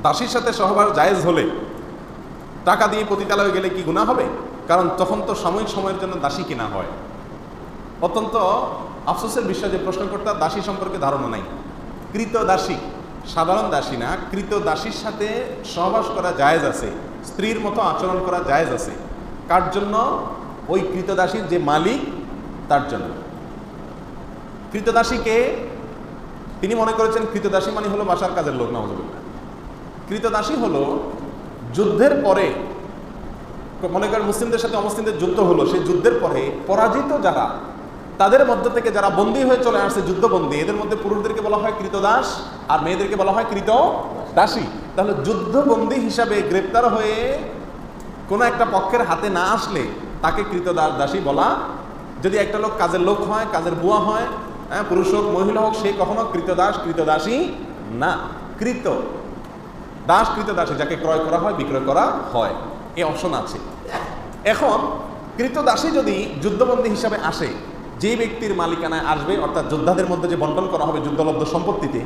দাসীর সাথে সহবাস জায়েজ হলে টাকা দিয়ে পতিতালয়ে গেলে কি গুনাহ হবে? কারণ তখন তো সাময়িক সময়ের জন্য দাসী কেনা হয়। অত্যন্ত আফসোসের বিষয় যে প্রশ্নকর্তার দাসী সম্পর্কে ধারণা নাই। কৃত দাসী, সাধারণ দাসী না, কৃত দাসীর সাথে সহবাস করা জায়েজ আছে, স্ত্রীর মতো আচরণ করা জায়েজ আছে। কার জন্য? ওই কৃতদাসীর যে মালিক তার জন্য। কৃতদাসীকে তিনি মনে করেছেন কৃতদাসী মানে হলো বাসার কাজের লোক। নাউযুবিল্লাহ। কৃতদাসী হলো যুদ্ধের পরে, মনে করেন মুসলিমদের সাথে অমুসলিমদের যুদ্ধ হলো, সেই যুদ্ধের পরে পরাজিত যারা, তাদের মধ্য থেকে যারা বন্দী হয়ে চলে আসছে, যুদ্ধবন্দী, এদের মধ্যে পুরুষদেরকে বলা হয় কৃতদাস আর মেয়েদেরকে বলা হয় কৃতদাসী। তাহলে যুদ্ধবন্দী হিসাবে গ্রেপ্তার হয়ে কোনো একটা পক্ষের হাতে না আসলে তাকে কৃতদাসী বলা। যদি একটা লোক কাজের লোক হয়, কাজের বুয়া হয়, পুরুষ হোক মহিলা হোক, সে কখনো কৃতদাসী না। কৃত দাস, কৃতদাসী যাকে ক্রয় করা হয়, বিক্রয় করা হয়, এই অপশন আছে। এখন কৃতদাসী যদি যুদ্ধবন্দী হিসাবে আসে, যে ব্যক্তির মালিকানায় আসবে, অর্থাৎ যোদ্ধাদের মধ্যে যে বন্টন করা হবে যুদ্ধলব্ধ সম্পত্তিতে,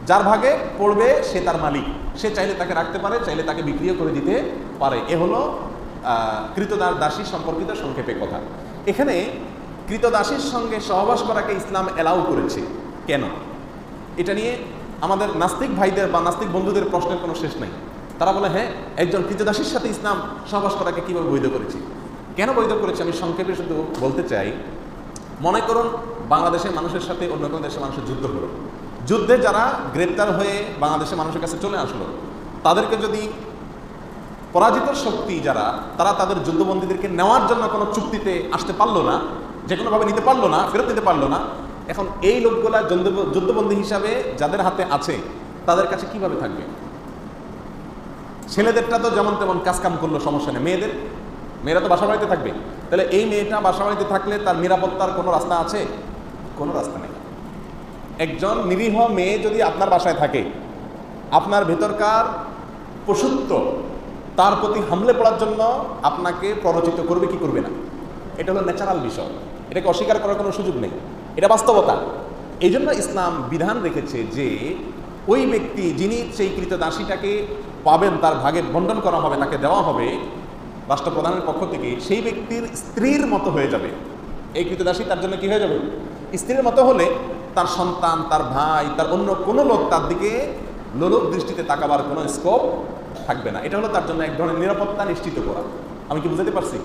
যার ভাগে পড়বে সে তার মালিক। সে চাইলে তাকে রাখতে পারে, চাইলে তাকে বিক্রিও করে দিতে পারে। এ হলো কৃতদাসী সম্পর্কিত সংক্ষেপে কথা। এখানে কৃতদাসীর সঙ্গে সহবাস করাকে ইসলাম অ্যালাউ করেছে কেন? এটা নিয়ে আমাদের নাস্তিক ভাইদের বা নাস্তিক বন্ধুদের প্রশ্নের কোনো শেষ নেই। তারা বলে, হ্যাঁ, একজন কৃতদাসীর সাথে ইসলাম সহবাস করাকে কীভাবে বৈধ করেছে? কেন বৈধ করেছে আমি সংক্ষেপে শুধু বলতে চাই। মনে করুন বাংলাদেশের মানুষের সাথে অন্য কোনো দেশের মানুষের যুদ্ধ হলো, যুদ্ধে যারা গ্রেপ্তার হয়ে বাংলাদেশের মানুষের কাছে চলে আসলো, তাদেরকে যদি পরাজিত শক্তি যারা, তারা তাদের যুদ্ধবন্দীদেরকে নেওয়ার জন্য কোনো চুক্তিতে আসতে পারলো না, যে কোনোভাবে নিতে পারলো না, ফেরত নিতে পারলো না, এখন এই লোকগুলা যুদ্ধবন্দী হিসাবে যাদের হাতে আছে তাদের কাছে কিভাবে থাকবে? ছেলেদেরটা তো যেমন তেমন কাজকাম করলো, সমস্যা নেই। মেয়েরা তো বাসা বাড়িতে থাকবে। তাহলে এই মেয়েটা বাসা বাড়িতে থাকলে তার নিরাপত্তার কোনো রাস্তা আছে? কোনো রাস্তা নেই। একজন নিরীহ মেয়ে যদি আপনার বাসায় থাকে, আপনার ভেতরকার পশুত্ব তার প্রতি হামলে পড়ার জন্য আপনাকে প্ররোচিত করবে কি করবে না? এটা হলো ন্যাচারাল বিষয়, এটাকে অস্বীকার করার কোনো সুযোগ নেই, এটা বাস্তবতা। এই জন্য ইসলাম বিধান রেখেছে যে ওই ব্যক্তি যিনি সেই কৃতদাসীটাকে পাবেন, তার ভাগে বন্টন করা হবে, তাকে দেওয়া হবে রাষ্ট্রপ্রধানের পক্ষ থেকে, সেই ব্যক্তির স্ত্রীর মতো হয়ে যাবে। এই কৃতদাসী তার জন্য কি হয়ে যাবে? স্ত্রীর মতো হলে তার সন্তান, তার ভাই, তার অন্য কোনো লোক তার দিকে লোলুপ দৃষ্টিতে তাকাবার কোনো স্কোপ থাকবে না। এটা হলো তার জন্য এক ধরনের নিরাপত্তা নিশ্চিত করা। আমি কি বুঝাতে পারছি?